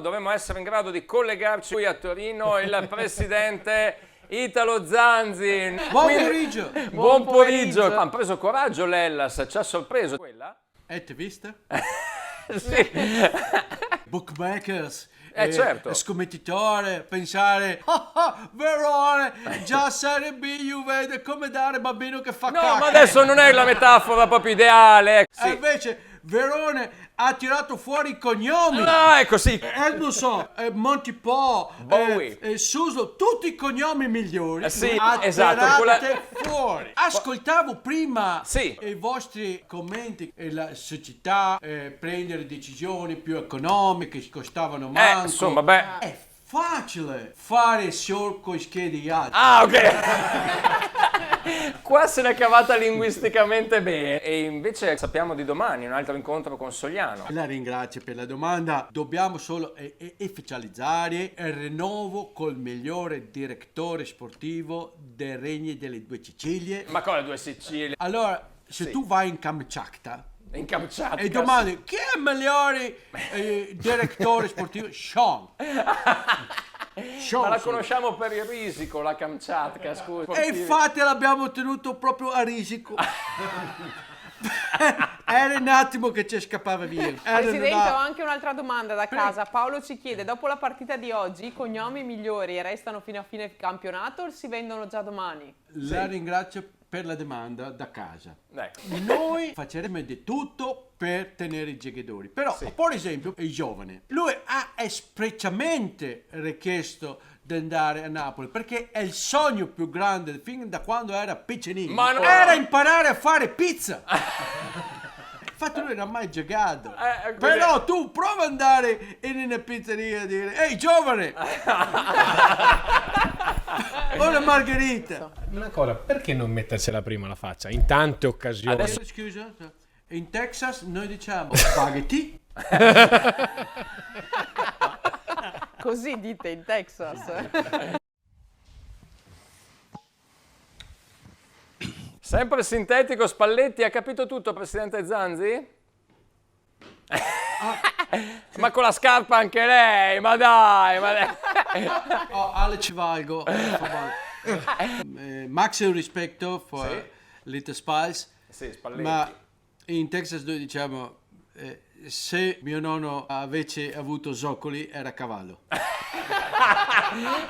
Dovremmo essere in grado di collegarci qui a Torino il presidente Italo Zanzi. Buon pomeriggio! Buon pomeriggio! Ha preso coraggio l'Hellas, ci ha sorpreso. Quella? Avete visto? Sì. Bookmakers, certo. scommettitore, pensare, Verona, già Serie B, Juve, come dare bambino che fa No, cacca. ma adesso non è la metafora proprio ideale. E Sì. invece Verona ha tirato fuori i cognomi. No, ecco sì. Edmondson, Montipò, Bowie. Suso, tutti i cognomi migliori. Sì, ha esatto, tirate fuori. Ascoltavo prima Sì. i vostri commenti e la società prendere decisioni più economiche che costavano manco. Insomma, beh. È facile fare il signor coi schede altri. Ah, ok. Qua se l'è cavata linguisticamente bene. E invece sappiamo di domani, un altro incontro con Sogliano. La ringrazio per la domanda. Dobbiamo solo ufficializzare il rinnovo col migliore direttore sportivo del Regno delle Due Sicilie. Ma con le Due Sicilie? Allora, se Sì. tu vai in Kamchatka In Kamchatka. e domandi chi è il migliore direttore sportivo? Sean. Ma la conosciamo per il risico, la Kamchatka, scusa. E infatti l'abbiamo tenuto proprio a risico. Era un attimo che ci scappava via. Presidente, ho anche un'altra domanda da casa. Paolo ci chiede, dopo la partita di oggi, i cognomi migliori restano fino a fine campionato o si vendono già domani? La ringrazio per la domanda da casa. Ecco. Noi facciamo di tutto per tenere i giocatori. Però, per esempio, il giovane. Lui ha espressamente richiesto di andare a Napoli perché è il sogno più grande fin da quando era piccolino. Ma no. Era imparare a fare pizza. Infatti lui non ha mai giocato. Però tu prova ad andare in una pizzeria e dire ehi giovane, una margherita. Una cosa, perché non mettersela prima la faccia? In tante occasioni. Adesso- Scusa, in Texas noi diciamo spaghetti. Così dite in Texas. Sempre sintetico, Spalletti, ha capito tutto, presidente Zanzi? Ma con la scarpa anche lei, ma dai, Oh, Ale ci valgo. Maximum rispetto per Little Spice. Sì, Spalletti. Ma in Texas noi diciamo se mio nonno avesse avuto zoccoli era cavallo.